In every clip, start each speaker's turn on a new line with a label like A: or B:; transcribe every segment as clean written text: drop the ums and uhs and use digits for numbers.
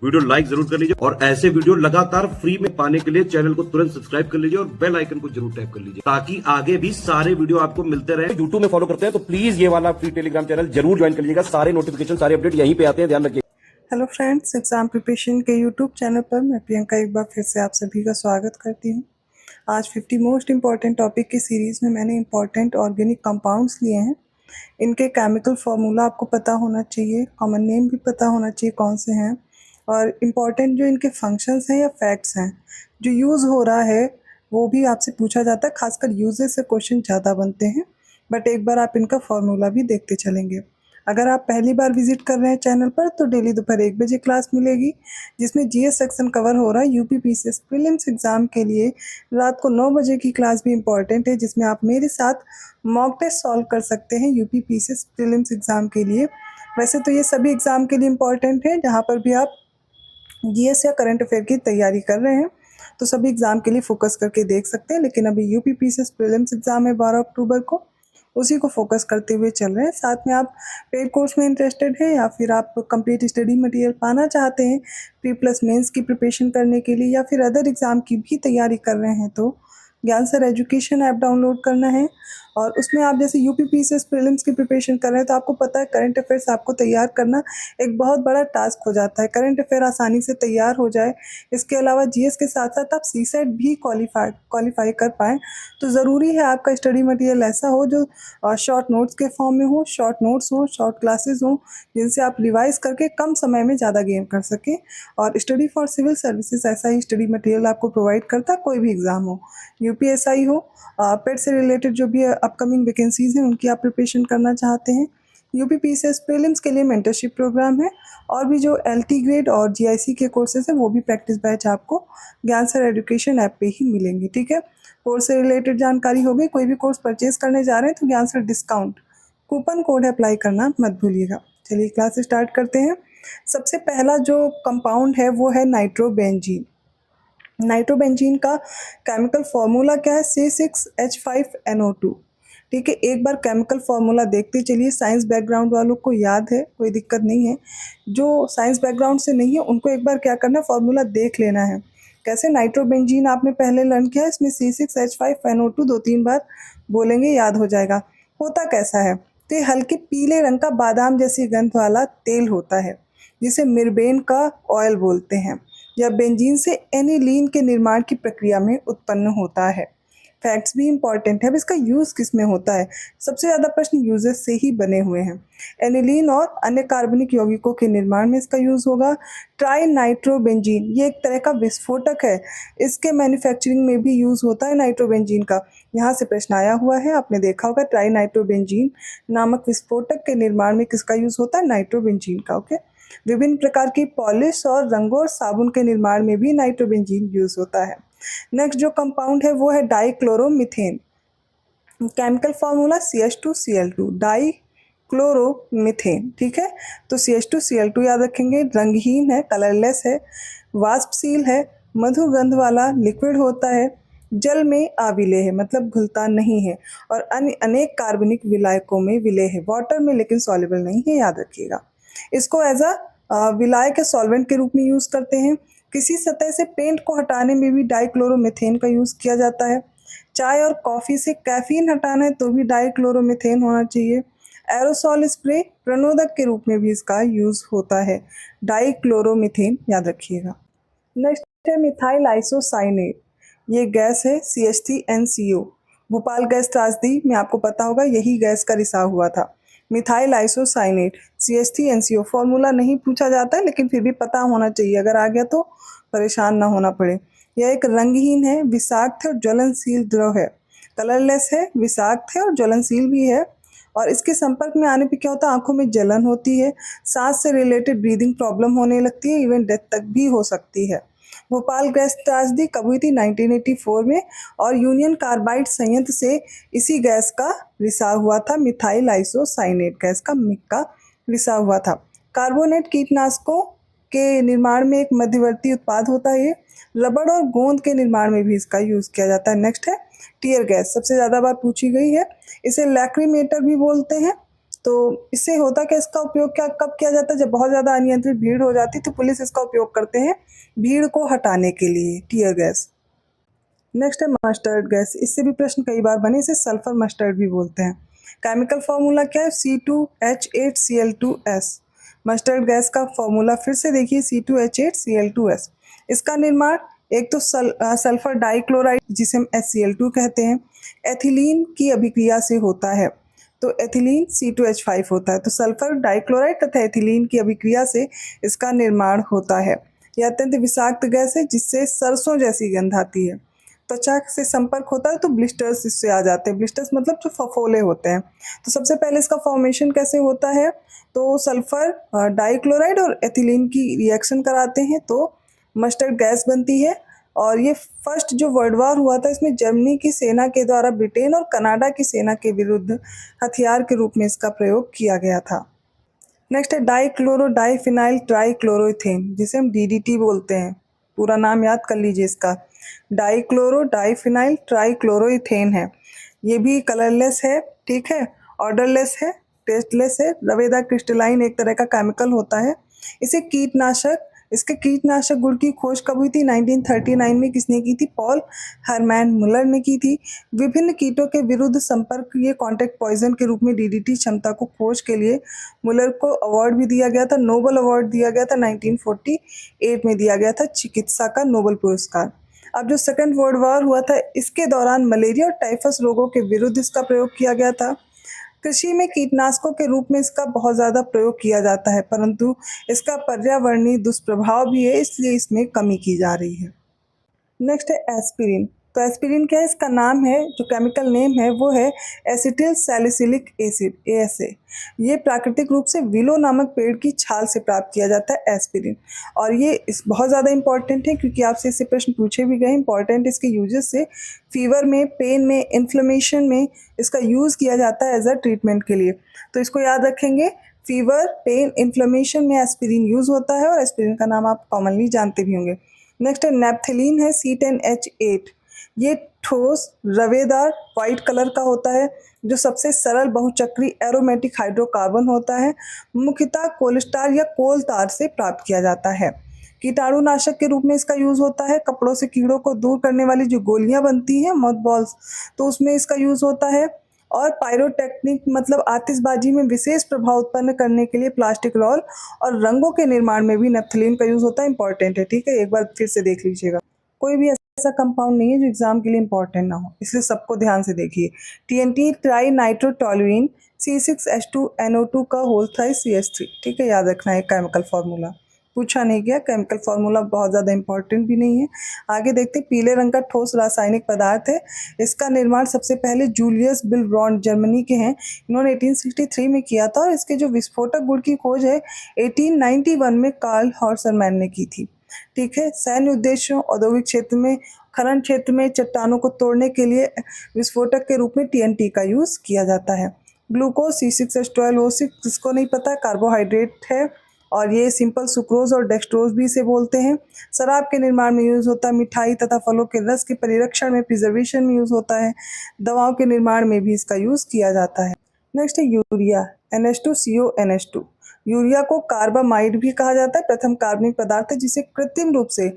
A: Video like जरूर कर लीजिए और ऐसे वीडियो लगातार फ्री में पाने के लिए चैनल को तुरंत सब्सक्राइब कर लीजिए और बेल आइकन को जरूर टैप कर लीजिए ताकि आगे भी सारे वीडियो आपको मिलते रहे। यूट्यूब में फॉलो करते हैं तो प्लीज ये वाला फ्री टेलीग्राम चैनल जरूर ज्वाइन कर लीजिएगा। सारे नोटिफिकेशन सारे अपडेट यहीं पे आते हैं, ध्यान रखिए।
B: हेलो फ्रेंड्स, एग्जाम प्रिपरेशन के यूट्यूब चैनल पर मैं प्रियंका एक बार फिर से आप सभी का स्वागत करती हूँ। आज 50 मोस्ट इम्पॉर्टेंट टॉपिक की सीरीज़ में मैंने इम्पॉर्टेंट ऑर्गेनिक कंपाउंड्स लिए हैं। इनके केमिकल फार्मूला आपको पता होना चाहिए, कॉमन नेम भी पता होना चाहिए कौन से हैं, और इम्पॉर्टेंट जो इनके फंक्शंस हैं या फैक्ट्स हैं जो यूज़ हो रहा है वो भी आपसे पूछा जाता है। खासकर यूजेस से क्वेश्चन ज़्यादा बनते हैं, बट एक बार आप इनका फार्मूला भी देखते चलेंगे। अगर आप पहली बार विजिट कर रहे हैं चैनल पर तो डेली दोपहर 1 बजे क्लास मिलेगी जिसमें जीएस सेक्शन कवर हो रहा है। यूपी पीसीएस प्रीलिम्स एग्ज़ाम के लिए रात को 9 बजे की क्लास भी इम्पॉर्टेंट है जिसमें आप मेरे साथ मॉक टेस्ट सॉल्व कर सकते हैं यूपी पीसीएस प्रीलिम्स एग्ज़ाम के लिए। वैसे तो ये सभी एग्ज़ाम के लिए इम्पॉर्टेंट है, जहाँ पर भी आप जीएस या करंट अफेयर की तैयारी कर रहे हैं तो सभी एग्ज़ाम के लिए फोकस करके देख सकते हैं। लेकिन अभी यूपी पीसीएस प्रीलिम्स एग्ज़ाम है 12 अक्टूबर को, उसी को फोकस करते हुए चल रहे हैं। साथ में आप पेड कोर्स में इंटरेस्टेड हैं या फिर आप कंप्लीट स्टडी मटेरियल पाना चाहते हैं प्री प्लस मेंस की प्रिपरेशन करने के लिए या फिर अदर एग्ज़ाम की भी तैयारी कर रहे हैं तो ज्ञान सर एजुकेशन ऐप डाउनलोड करना है। और उसमें आप जैसे यूपी पीसीएस प्रीलिम्स की प्रिपरेशन कर रहे हैं तो आपको पता है करंट अफेयर्स आपको तैयार करना एक बहुत बड़ा टास्क हो जाता है। करंट अफेयर आसानी से तैयार हो जाए, इसके अलावा जीएस के साथ साथ आप सीसेट भी क्वालिफाई कर पाएँ तो ज़रूरी है आपका स्टडी मटेरियल ऐसा हो जो शॉर्ट नोट्स के फॉर्म में हो, शॉर्ट नोट्स हो, शॉर्ट क्लासेस हों जिनसे आप रिवाइज करके कम समय में ज़्यादा गेन कर सकें। और स्टडी फॉर सिविल सर्विसेज ऐसा ही स्टडी मटेरियल आपको प्रोवाइड करता है, कोई भी एग्ज़ाम हो, यूपीएसआई हो, पेट से रिलेटेड जो भी अपकमिंग वैकेंसीज़ हैं उनकी आप प्रिपरेशन करना चाहते हैं। यूपी पीसीएस प्रीलिम्स के लिए मेंटरशिप प्रोग्राम है और भी जो एलटी ग्रेड और जीआईसी के कोर्सेज हैं वो भी प्रैक्टिस बैच आपको ज्ञान सर एजुकेशन ऐप पे ही मिलेंगे। ठीक है, कोर्स से रिलेटेड जानकारी हो गई। कोई भी कोर्स परचेज करने जा रहे हैं तो ज्ञान sir discount coupon code apply करना मत भूलिएगा। चलिए क्लास स्टार्ट करते हैं। सबसे पहला जो कंपाउंड है वो है नाइट्रोबेंजीन। नाइट्रोबेंजीन का केमिकल फार्मूला क्या है? C6H5NO2। ठीक है, एक बार केमिकल फार्मूला देखते चलिए। साइंस बैकग्राउंड वालों को याद है, कोई दिक्कत नहीं है। जो साइंस बैकग्राउंड से नहीं है उनको एक बार क्या करना है, फार्मूला देख लेना है। कैसे? नाइट्रोबेंजीन आपने पहले लर्न किया है, इसमें C6H5NO2 2-3 बार बोलेंगे, याद हो जाएगा। होता कैसा है तो ये हल्के पीले रंग का बादाम जैसी गंध वाला तेल होता है जिसे मिर्बेन का ऑयल बोलते हैं। यह बेंजीन से एनिलीन के निर्माण की प्रक्रिया में उत्पन्न होता है। फैक्ट्स भी इंपॉर्टेंट है। अब इसका यूज़ किस में होता है? सबसे ज़्यादा प्रश्न यूजेस से ही बने हुए हैं। एनिलीन और अन्य कार्बनिक यौगिकों के निर्माण में इसका यूज़ होगा। ट्राई नाइट्रोबेंजीन ये एक तरह का विस्फोटक है, इसके मैन्युफैक्चरिंग में भी यूज़ होता है नाइट्रोबेंजीन का। यहाँ से प्रश्न आया हुआ है, आपने देखा होगा। ट्राई नाइट्रोबेंजीन नामक विस्फोटक के निर्माण में किसका यूज़ होता है? नाइट्रोबेंजीन का। ओके, विभिन्न प्रकार की पॉलिश और रंगों और साबुन के निर्माण में भी नाइट्रोबेंजीन यूज़ होता है। नेक्स्ट जो कंपाउंड है वो है dichloromethane. Chemical formula CH2Cl2, dichloromethane. ठीक है, तो CH2Cl2 याद रखेंगे। रंगहीन है, कलरलेस है, वाष्पशील है, मधुर गंध वाला लिक्विड होता है, जल में अविलेय है मतलब घुलता नहीं है, और अन्य अनेक कार्बनिक विलायकों में विलेय है, वाटर में लेकिन सॉल्युबल नहीं है, याद रखिएगा। इसको एज अ विलायक के सॉल्वेंट के रूप में यूज़ करते हैं। किसी सतह से पेंट को हटाने में भी डाइक्लोरोमीथेन का यूज़ किया जाता है। चाय और कॉफ़ी से कैफीन हटाना है तो भी डाइक्लोरोमीथेन होना चाहिए। एरोसॉल स्प्रे प्रणोदक के रूप में भी इसका यूज़ होता है। डाइक्लोरोमीथेन याद रखिएगा। नेक्स्ट है मिथाइल आइसोसाइनेट। ये गैस है CH3NCO। भोपाल गैस त्रासदी में आपको पता होगा यही गैस का रिसाव हुआ था। मिथाइल आइसोसाइनेट CH3NCO फॉर्मूला नहीं पूछा जाता है लेकिन फिर भी पता होना चाहिए, अगर आ गया तो परेशान ना होना पड़े। यह एक रंगहीन है, विषाक्त है और ज्वलनशील द्रव है। कलरलेस है, विषाक्त है और ज्वलनशील भी है। और इसके संपर्क में आने पे क्या होता है? आंखों में जलन होती है, सांस से रिलेटेड ब्रीदिंग प्रॉब्लम होने लगती है, इवन डेथ तक भी हो सकती है। भोपाल गैस त्रासदी कब हुई थी? 1984 में, और यूनियन कार्बाइड संयंत्र से इसी गैस का रिसाव हुआ था। मिथाइल आइसोसाइनेट गैस का मिक का रिसाव हुआ था। कार्बोनेट कीटनाशकों के निर्माण में एक मध्यवर्ती उत्पाद होता है। ये रबड़ और गोंद के निर्माण में भी इसका यूज़ किया जाता है। नेक्स्ट है टीयर गैस, सबसे ज़्यादा बार पूछी गई है। इसे लैक्रीमेटर भी बोलते हैं। तो इससे होता क्या, इसका उपयोग क्या कब किया जाता है, जब बहुत ज़्यादा अनियंत्रित भीड़ हो जाती है तो पुलिस इसका उपयोग करते हैं भीड़ को हटाने के लिए, टीयर गैस। नेक्स्ट है मस्टर्ड गैस। इससे भी प्रश्न कई बार बने, इसे सल्फर मस्टर्ड भी बोलते हैं। केमिकल फार्मूला क्या है, C2H8Cl2S। मस्टर्ड गैस का फार्मूला फिर से देखिए, C2H8Cl2S। इसका निर्माण एक तो सल्फर डाइक्लोराइड जिसे हम HCl2 कहते हैं, एथिलीन की अभिक्रिया से होता है। तो एथिलीन C2H5 होता है। तो सल्फर डाइक्लोराइड तथा एथिलीन की अभिक्रिया से इसका निर्माण होता है। यह अत्यंत विषाक्त गैस है जिससे सरसों जैसी गंध आती है। त्वचा से संपर्क होता है तो ब्लिस्टर्स इससे आ जाते हैं। ब्लिस्टर्स मतलब जो फफोले होते हैं। तो सबसे पहले इसका फॉर्मेशन कैसे होता है, तो सल्फर डाइक्लोराइड और एथिलीन की रिएक्शन कराते हैं तो मस्टर्ड गैस बनती है। और ये फर्स्ट जो वर्ल्ड वॉर हुआ था इसमें जर्मनी की सेना के द्वारा ब्रिटेन और कनाडा की सेना के विरुद्ध हथियार के रूप में इसका प्रयोग किया गया था। नेक्स्ट है डाइक्लोरो डाइफिनाइल ट्राइक्लोरोइथेन, जिसे हम DDT बोलते हैं। पूरा नाम याद कर लीजिए इसका, डाइक्लोरो डाइफिनाइल ट्राइक्लोरोइथेन है। ये भी कलरलेस है, ठीक है, ऑर्डरलेस है, टेस्टलेस है, रवेदार क्रिस्टलाइन एक तरह का केमिकल होता है। इसके कीटनाशक गुण की खोज कब हुई थी, 1939 में किसने की थी, पॉल हरमैन मुलर ने की थी। विभिन्न कीटों के विरुद्ध संपर्क, ये कॉन्टैक्ट पॉइजन के रूप में DDT क्षमता को खोज के लिए मुलर को अवार्ड भी दिया गया था, नोबेल अवार्ड दिया गया था, 1948 में दिया गया था चिकित्सा का नोबेल पुरस्कार। अब जो सेकेंड वर्ल्ड वॉर हुआ था इसके दौरान मलेरिया और टाइफस रोगों के विरुद्ध इसका प्रयोग किया गया था। कृषि में कीटनाशकों के रूप में इसका बहुत ज़्यादा प्रयोग किया जाता है, परंतु इसका पर्यावरणीय दुष्प्रभाव भी है, इसलिए इसमें कमी की जा रही है। नेक्स्ट है एस्पिरिन। तो एस्पिरिन क्या है, इसका नाम है, जो केमिकल नेम है वो है एसिटिल सैलिसिलिक एसिड, ASA। ये प्राकृतिक रूप से विलो नामक पेड़ की छाल से प्राप्त किया जाता है एस्पिरिन। और ये बहुत ज़्यादा इंपॉर्टेंट है क्योंकि आपसे इससे प्रश्न पूछे भी गए। इंपॉर्टेंट इसके यूजेस से फीवर में, पेन में, इन्फ्लेमेशन में इसका यूज़ किया जाता है एज अ ट्रीटमेंट के लिए। तो इसको याद रखेंगे, फीवर, पेन, इन्फ्लेमेशन में एस्पिरिन यूज़ होता है और एस्पिरिन का नाम आप कॉमनली जानते भी होंगे। नेक्स्ट है नेप्थलीन है, C10H8। ये ठोस रवेदार वाइट कलर का होता है जो सबसे सरल बहुचक्री एरोमेटिक हाइड्रोकार्बन होता है। मुख्यतः कोलेस्टार या कोल तार से प्राप्त किया जाता है। कीटाणुनाशक के रूप में इसका यूज़ होता है। कपड़ों से कीड़ों को दूर करने वाली जो गोलियां बनती हैं मॉथ बॉल्स, तो उसमें इसका यूज़ होता है। और पायरोटेक्निक मतलब आतिशबाजी में विशेष प्रभाव उत्पन्न करने के लिए प्लास्टिक रोल और रंगों के निर्माण में भी नेप्थलीन का यूज़ होता है। इंपॉर्टेंट है, ठीक है, एक बार फिर से देख लीजिएगा। कोई भी ऐसा कंपाउंड नहीं है जो एग्जाम के लिए इंपॉर्टेंट ना हो, इसलिए सबको ध्यान से देखिए। TNT ट्राई नाइट्रोटोलुइन C6H2NO2 का होल थ्राइस CH3, ठीक है, याद रखना है केमिकल फार्मूला। पूछा नहीं गया, केमिकल फार्मूला बहुत ज़्यादा इंपॉर्टेंट भी नहीं है। आगे देखते, पीले रंग का ठोस रासायनिक पदार्थ है। इसका निर्माण सबसे पहले जूलियस बिलब्रॉन्ड जर्मनी के हैं, इन्होंने 1863 में किया था। और इसके जो विस्फोटक गुण की खोज है 1891 में कार्ल हॉर्सरमैन ने की थी, ठीक है। सैन्य उद्देश्यों, औद्योगिक क्षेत्र में, खनन क्षेत्र में चट्टानों को तोड़ने के लिए विस्फोटक के रूप में TNT का यूज़ किया जाता है। ग्लूकोज C6H12O6, जिसको नहीं पता, कार्बोहाइड्रेट है और ये सिंपल सुक्रोज और डेक्सट्रोज भी इसे बोलते हैं। शराब के निर्माण में यूज़ होता है। मिठाई तथा फलों के रस के परिरक्षण में, प्रिजर्वेशन में यूज़ होता है। दवाओं के निर्माण में भी इसका यूज़ किया जाता है। नेक्स्ट है यूरिया, NH2CONH2। यूरिया को कार्बामाइड भी कहा जाता है। प्रथम कार्बनिक पदार्थ है जिसे कृत्रिम रूप से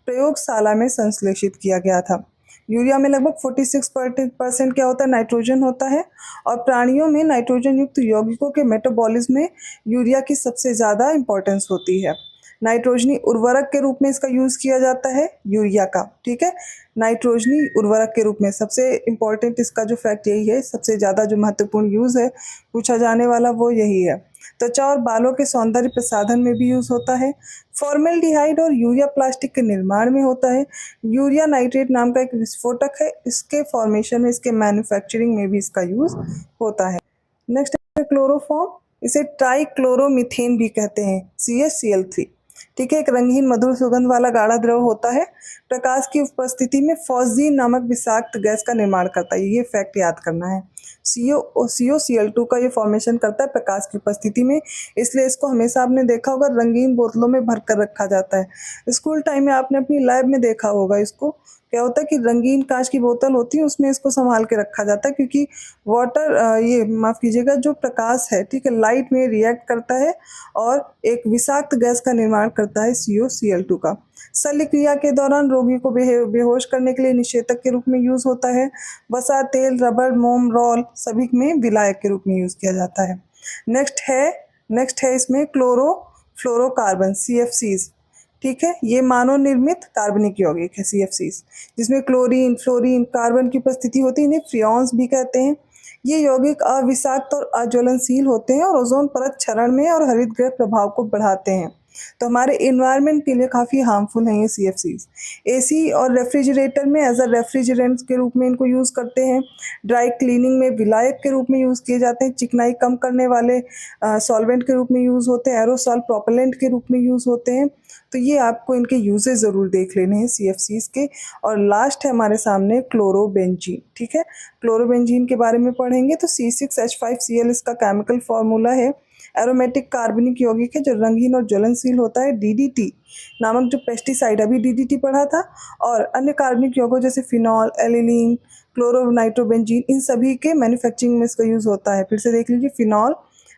B: प्रयोगशाला में संश्लेषित किया गया था। यूरिया में लगभग 46% क्या होता है, नाइट्रोजन होता है। और प्राणियों में नाइट्रोजन युक्त यौगिकों के मेटाबॉलिज्म में यूरिया की सबसे ज़्यादा इंपॉर्टेंस होती है। नाइट्रोजनी उर्वरक के रूप में इसका यूज़ किया जाता है यूरिया का, ठीक है। नाइट्रोजनी उर्वरक के रूप में सबसे इम्पॉर्टेंट इसका जो फैक्ट यही है, सबसे ज़्यादा जो महत्वपूर्ण यूज़ है पूछा जाने वाला वो यही है। त्वचा और बालों के सौंदर्य प्रसाधन में भी यूज़ होता है। फॉर्मेल्डिहाइड और यूरिया प्लास्टिक के निर्माण में होता है। यूरिया नाइट्रेट नाम का एक विस्फोटक है, इसके फॉर्मेशन में, इसके मैन्युफैक्चरिंग में भी इसका यूज़ होता है। नेक्स्ट है क्लोरोफॉर्म, इसे ट्राइक्लोरोमीथेन भी कहते हैं, CHCl3, ठीक है। एक रंगीन मधुर सुगंध वाला गाढ़ा द्रव होता है। प्रकाश की उपस्थिति में फॉस्जीन नामक विषाक्त गैस का निर्माण करता है। ये फैक्ट याद करना है। COCl2 का ये फॉर्मेशन करता है प्रकाश की उपस्थिति में, इसलिए इसको हमेशा आपने देखा होगा रंगीन बोतलों में भर कर रखा जाता है। स्कूल टाइम में आपने अपनी लैब में देखा होगा इसको, क्या होता है कि रंगीन कांच की बोतल होती है, उसमें इसको संभाल के रखा जाता है, क्योंकि वाटर ये माफ़ कीजिएगा, जो प्रकाश है, ठीक है, लाइट में रिएक्ट करता है और एक विषाक्त गैस का निर्माण करता है, COCl2 का। शल्य क्रिया के दौरान रोगी को बेहोश करने के लिए निषेचक के रूप में यूज़ होता है। वसा, तेल, रबड़, मोम, रोल सभी में विलायक के रूप में यूज़ किया जाता है। नेक्स्ट है इसमें क्लोरोफ्लोरोकार्बन, CFCs, ठीक है। ये मानव निर्मित कार्बनिक यौगिक है, CFCs, जिसमें क्लोरीन, फ्लोरीन, कार्बन की उपस्थिति होती है। इन्हें फ्रियॉन्स भी कहते हैं। ये यौगिक अविषाक्त और अज्वलनशील होते हैं और ओजोन परत क्षरण में और हरितगृह प्रभाव को बढ़ाते हैं, तो हमारे इन्वायरमेंट के लिए काफ़ी हार्मफुल हैं ये CFCs। AC और रेफ्रिजरेटर में एज अ रेफ्रिजरेंट के रूप में इनको यूज़ करते हैं। ड्राई क्लीनिंग में विलायक के रूप में यूज़ किए जाते हैं। चिकनाई कम करने वाले सॉल्वेंट के रूप में यूज़ होते हैं। एरोसॉल प्रोपेलेंट के रूप में यूज़ होते हैं। तो ये आपको इनके यूजेस ज़रूर देख लेने हैं CFCs के। और लास्ट है हमारे सामने क्लोरोबेंजीन, ठीक है। क्लोरोबेंजीन के बारे में पढ़ेंगे तो C6H5Cl इसका केमिकल फार्मूला है। एरोमेटिक कार्बनिक यौगिक है जो रंगीन और ज्वलनशील होता है। DDT नामक जो पेस्टिसाइड, अभी DDT पढ़ा था, और अन्य कार्बनिक यौगों जैसे फिनॉल, एलिलीन, क्लोरोनाइट्रोबेंजीन, इन सभी के मैन्युफैक्चरिंग में इसका यूज़ होता है। फिर से देख लीजिए, फिनॉल,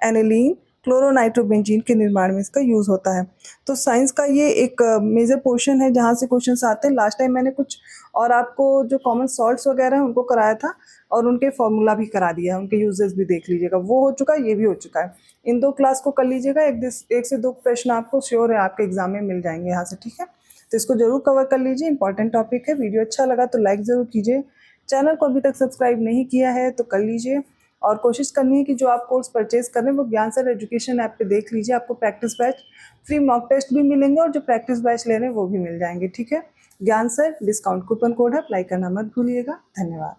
B: एनिलीन, क्लोरोनाइट्रोबेंजीन के निर्माण में इसका यूज़ होता है। तो साइंस का ये एक मेजर पोर्शन है जहाँ से क्वेश्चंस आते हैं। लास्ट टाइम मैंने कुछ और आपको जो कॉमन सॉल्ट्स वगैरह हैं उनको कराया था और उनके फॉर्मूला भी करा दिया है, उनके यूजेस भी देख लीजिएगा। वो हो चुका है, ये भी हो चुका है। इन 2 क्लास को कर लीजिएगा। एक से 2 प्रश्न आपको श्योर है आपके एग्जाम में मिल जाएंगे यहाँ से, ठीक है। तो इसको जरूर कवर कर लीजिए, इंपॉर्टेंट टॉपिक है। वीडियो अच्छा लगा तो लाइक ज़रूर कीजिए। चैनल को अभी तक सब्सक्राइब नहीं किया है तो कर लीजिए, और कोशिश करनी है कि जो आप कोर्स परचेज कर रहे हैं वो ज्ञान सर एजुकेशन ऐप पे देख लीजिए। आपको practice batch, free mock test भी मिलेंगे और जो प्रैक्टिस बैच ले रहे हैं वो भी मिल जाएंगे, ठीक है। ज्ञान सर डिस्काउंट कूपन कोड है, अप्लाई करना मत भूलिएगा। धन्यवाद।